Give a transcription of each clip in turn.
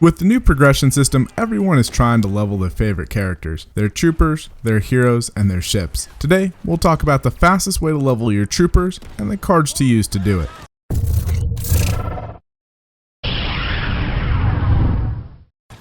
With the new progression system, everyone is trying to level their favorite characters, their troopers, their heroes, and their ships. Today, we'll talk about the fastest way to level your troopers and the cards to use to do it.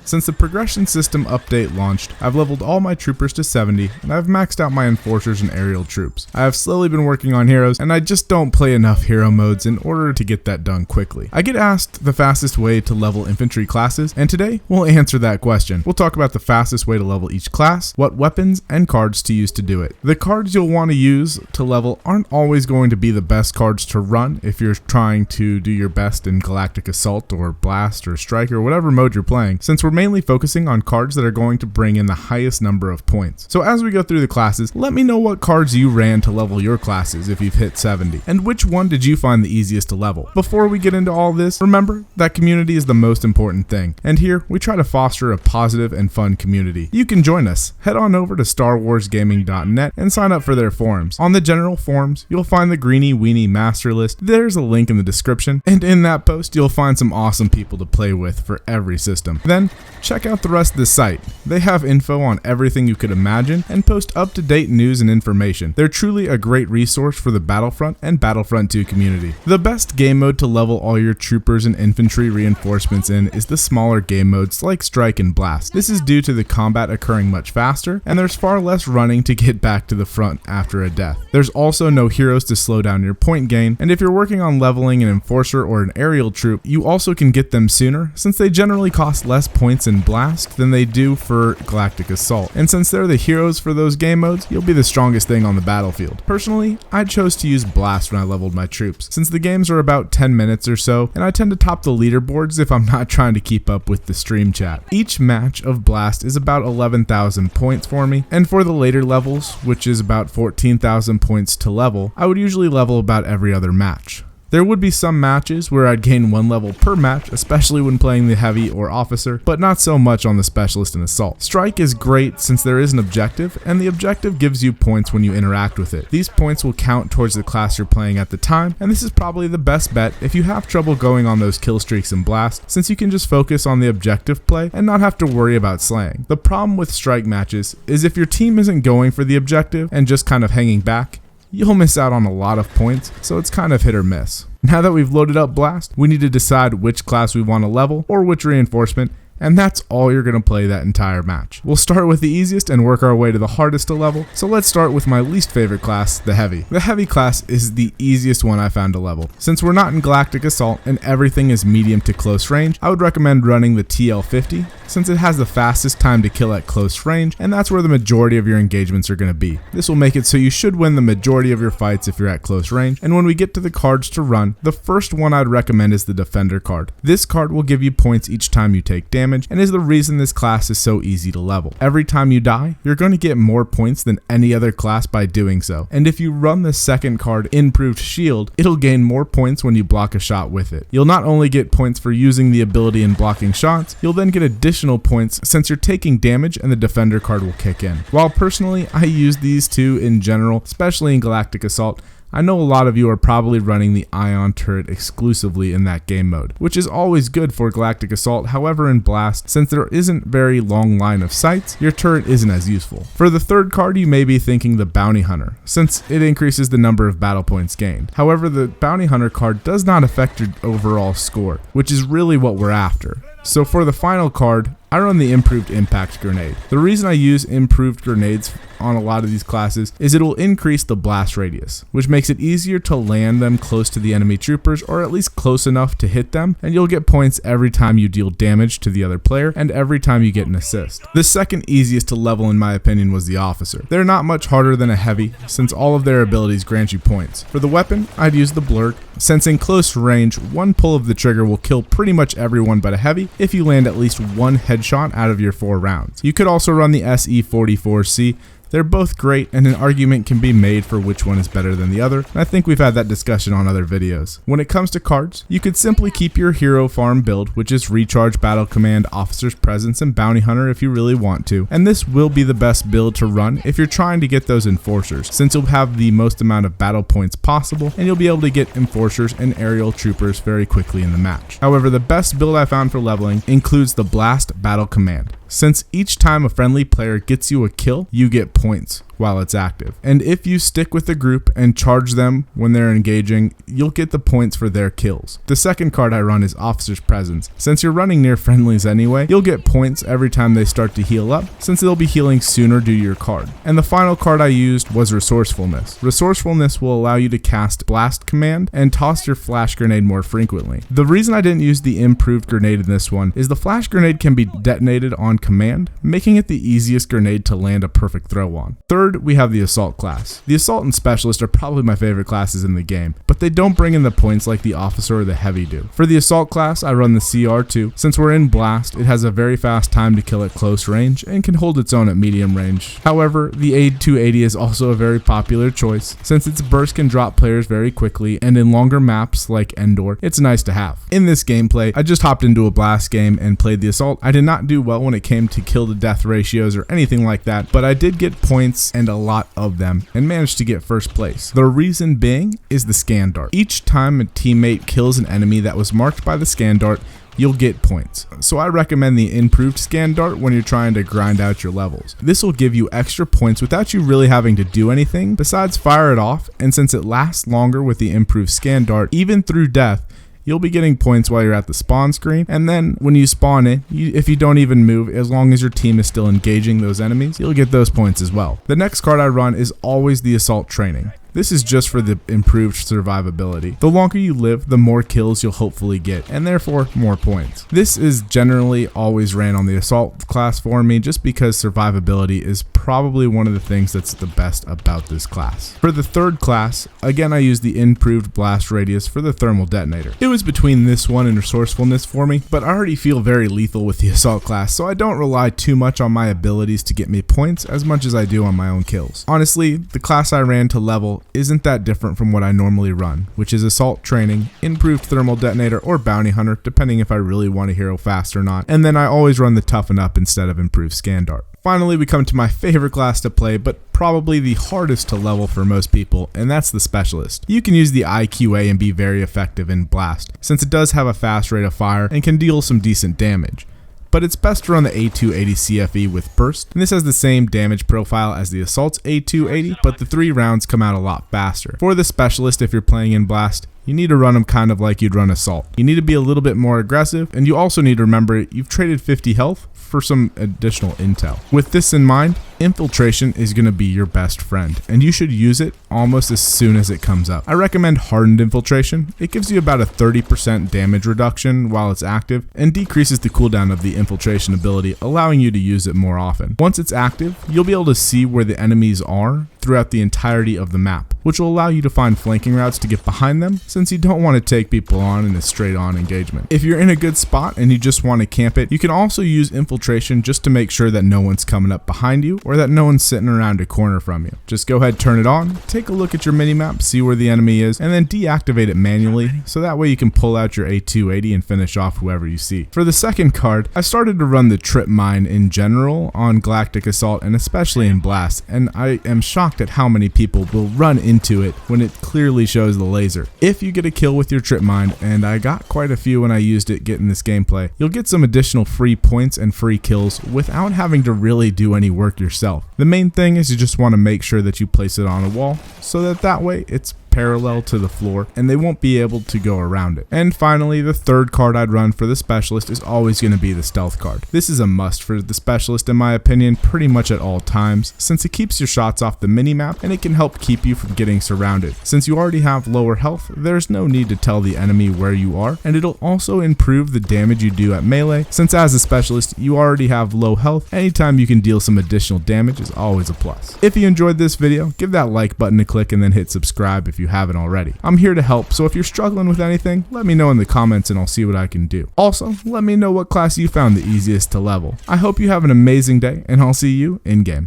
Since the progression system update launched, I've leveled all my troopers to 70 and I've maxed out my enforcers and aerial troops. I have slowly been working on heroes and I just don't play enough hero modes in order to get that done quickly. I get asked the fastest way to level infantry classes, and today we'll answer that question. We'll talk about the fastest way to level each class, what weapons and cards to use to do it. The cards you'll want to use to level aren't always going to be the best cards to run if you're trying to do your best in Galactic Assault or Blast or Strike or whatever mode you're playing, since we're mainly focusing on cards that are going to bring in the highest number of points. So as we go through the classes, let me know what cards you ran to level your classes if you've hit 70, and which one did you find the easiest to level. Before we get into all this, remember that community is the most important thing, and here we try to foster a positive and fun community. You can join us. Head on over to starwarsgaming.net and sign up for their forums. On the general forums, you'll find the Greenie Weenie master list. There's a link in the description, and in that post you'll find some awesome people to play with for every system. Then check out the rest of the site. They have info on everything you could imagine and post up-to-date news and information. They're truly a great resource for the Battlefront and Battlefront 2 community. The best game mode to level all your troopers and infantry reinforcements in is the smaller game modes like Strike and Blast. This is due to the combat occurring much faster, and there's far less running to get back to the front after a death. There's also no heroes to slow down your point gain, and if you're working on leveling an enforcer or an aerial troop, you also can get them sooner since they generally cost less points in Blast than they do for Galactic Assault, and since they're the heroes for those game modes, you'll be the strongest thing on the battlefield. Personally, I chose to use Blast when I leveled my troops, since the games are about 10 minutes or so, and I tend to top the leaderboards if I'm not trying to keep up with the stream chat. Each match of Blast is about 11,000 points for me, and for the later levels, which is about 14,000 points to level, I would usually level about every other match. There would be some matches where I'd gain 1 level per match, especially when playing the heavy or officer, but not so much on the specialist and assault. Strike is great since there is an objective, and the objective gives you points when you interact with it. These points will count towards the class you're playing at the time, and this is probably the best bet if you have trouble going on those kill streaks in Blast, since you can just focus on the objective play and not have to worry about slaying. The problem with Strike matches is if your team isn't going for the objective and just kind of hanging back, you'll miss out on a lot of points, so it's kind of hit or miss. Now that we've loaded up Blast, we need to decide which class we want to level or which reinforcement, and that's all you're going to play that entire match. We'll start with the easiest and work our way to the hardest to level, so let's start with my least favorite class, the Heavy. The Heavy class is the easiest one I found to level. Since we're not in Galactic Assault and everything is medium to close range, I would recommend running the TL50, since it has the fastest time to kill at close range, and that's where the majority of your engagements are going to be. This will make it so you should win the majority of your fights if you're at close range, and when we get to the cards to run, the first one I'd recommend is the Defender card. This card will give you points each time you take damage, and is the reason this class is so easy to level. Every time you die, you're going to get more points than any other class by doing so, and if you run the second card, Improved Shield, it'll gain more points when you block a shot with it. You'll not only get points for using the ability and blocking shots, you'll then get additional points since you're taking damage and the Defender card will kick in. While personally I use these two in general, especially in Galactic Assault, I know a lot of you are probably running the Ion turret exclusively in that game mode, which is always good for Galactic Assault. However, in Blast, since there isn't very long line of sights, your turret isn't as useful. For the third card, you may be thinking the Bounty Hunter, since it increases the number of battle points gained. However, the Bounty Hunter card does not affect your overall score, which is really what we're after. So for the final card, I run the Improved Impact Grenade. The reason I use improved grenades on a lot of these classes is it will increase the blast radius, which makes it easier to land them close to the enemy troopers, or at least close enough to hit them, and you'll get points every time you deal damage to the other player and every time you get an assist. The second easiest to level in my opinion was the Officer. They're not much harder than a Heavy since all of their abilities grant you points. For the weapon, I'd use the Blurk, since in close range, one pull of the trigger will kill pretty much everyone but a Heavy if you land at least one headshot out of your 4 rounds. You could also run the SE44C. They're both great, and an argument can be made for which one is better than the other, and I think we've had that discussion on other videos. When it comes to cards, you could simply keep your hero farm build, which is Recharge, Battle Command, Officer's Presence, and Bounty Hunter if you really want to, and this will be the best build to run if you're trying to get those Enforcers, since you'll have the most amount of battle points possible, and you'll be able to get Enforcers enforcers and aerial troopers very quickly in the match. However, the best build I found for leveling includes the Blast Battle Command. Since each time a friendly player gets you a kill, you get points while it's active. And if you stick with the group and charge them when they're engaging, you'll get the points for their kills. The second card I run is Officer's Presence. Since you're running near friendlies anyway, you'll get points every time they start to heal up, since they'll be healing sooner due to your card. And the final card I used was Resourcefulness. Resourcefulness will allow you to cast Blast Command and toss your flash grenade more frequently. The reason I didn't use the improved grenade in this one is the flash grenade can be detonated on command, making it the easiest grenade to land a perfect throw on. Third, we have the Assault class. The Assault and Specialist are probably my favorite classes in the game, but they don't bring in the points like the Officer or the Heavy do. For the Assault class, I run the CR2. Since we're in Blast, it has a very fast time to kill at close range and can hold its own at medium range. However, the A280 is also a very popular choice, since its burst can drop players very quickly, and in longer maps like Endor, it's nice to have. In this gameplay, I just hopped into a Blast game and played the Assault. I did not do well when it came to kill to death ratios or anything like that, but I did get points and a lot of them and managed to get first place. The reason being is the scan dart. Each time a teammate kills an enemy that was marked by the scan dart, you'll get points. So I recommend the improved scan dart when you're trying to grind out your levels. This will give you extra points without you really having to do anything besides fire it off, and since it lasts longer with the improved scan dart, even through death, you'll be getting points while you're at the spawn screen, and then when you spawn in, if you don't even move, as long as your team is still engaging those enemies, you'll get those points as well. The next card I run is always the Assault Training. This is just for the improved survivability. The longer you live, the more kills you'll hopefully get, and therefore more points. This is generally always ran on the Assault class for me, just because survivability is probably one of the things that's the best about this class. For the third class, again I used the improved blast radius for the thermal detonator. It was between this one and Resourcefulness for me, but I already feel very lethal with the Assault class, so I don't rely too much on my abilities to get me points as much as I do on my own kills. Honestly, the class I ran to level isn't that different from what I normally run, which is Assault Training, improved thermal detonator, or bounty hunter, depending if I really want a hero fast or not, and then I always run the toughen up instead of improved scan dart. Finally, we come to my favorite class to play, but probably the hardest to level for most people, and that's the Specialist. You can use the IQA and be very effective in Blast, since it does have a fast rate of fire and can deal some decent damage. But it's best to run the A280 CFE with burst, and this has the same damage profile as the Assault's A280, but the 3 rounds come out a lot faster. For the Specialist, if you're playing in Blast, you need to run them kind of like you'd run Assault. You need to be a little bit more aggressive, and you also need to remember you've traded 50 health for some additional intel. With this in mind, infiltration is going to be your best friend, and you should use it almost as soon as it comes up. I recommend hardened infiltration. It gives you about a 30% damage reduction while it's active and decreases the cooldown of the infiltration ability, allowing you to use it more often. Once it's active, you'll be able to see where the enemies are throughout the entirety of the map, which will allow you to find flanking routes to get behind them, since you don't want to take people on in a straight on engagement. If you're in a good spot and you just want to camp it, you can also use infiltration just to make sure that no one's coming up behind you or that no one's sitting around a corner from you. Just go ahead, turn it on, take a look at your minimap, see where the enemy is, and then deactivate it manually, so that way you can pull out your A280 and finish off whoever you see. For the second card, I started to run the trip mine in general on Galactic Assault and especially in Blast, and I am shocked at how many people will run into it when it clearly shows the laser. If you get a kill with your trip mine, and I got quite a few when I used it getting this gameplay, you'll get some additional free points and free kills without having to really do any work yourself. The main thing is you just want to make sure that you place it on a wall so that way it's parallel to the floor and they won't be able to go around it. And finally, the third card I'd run for the Specialist is always going to be the Stealth card. This is a must for the Specialist in my opinion pretty much at all times, since it keeps your shots off the minimap and it can help keep you from getting surrounded. Since you already have lower health, there's no need to tell the enemy where you are, and it'll also improve the damage you do at melee, since as a Specialist you already have low health. Anytime you can deal some additional damage is always a plus. If you enjoyed this video, give that like button a click and then hit subscribe if you haven't already. I'm here to help, so if you're struggling with anything, let me know in the comments and I'll see what I can do. Also, let me know what class you found the easiest to level. I hope you have an amazing day, and I'll see you in game.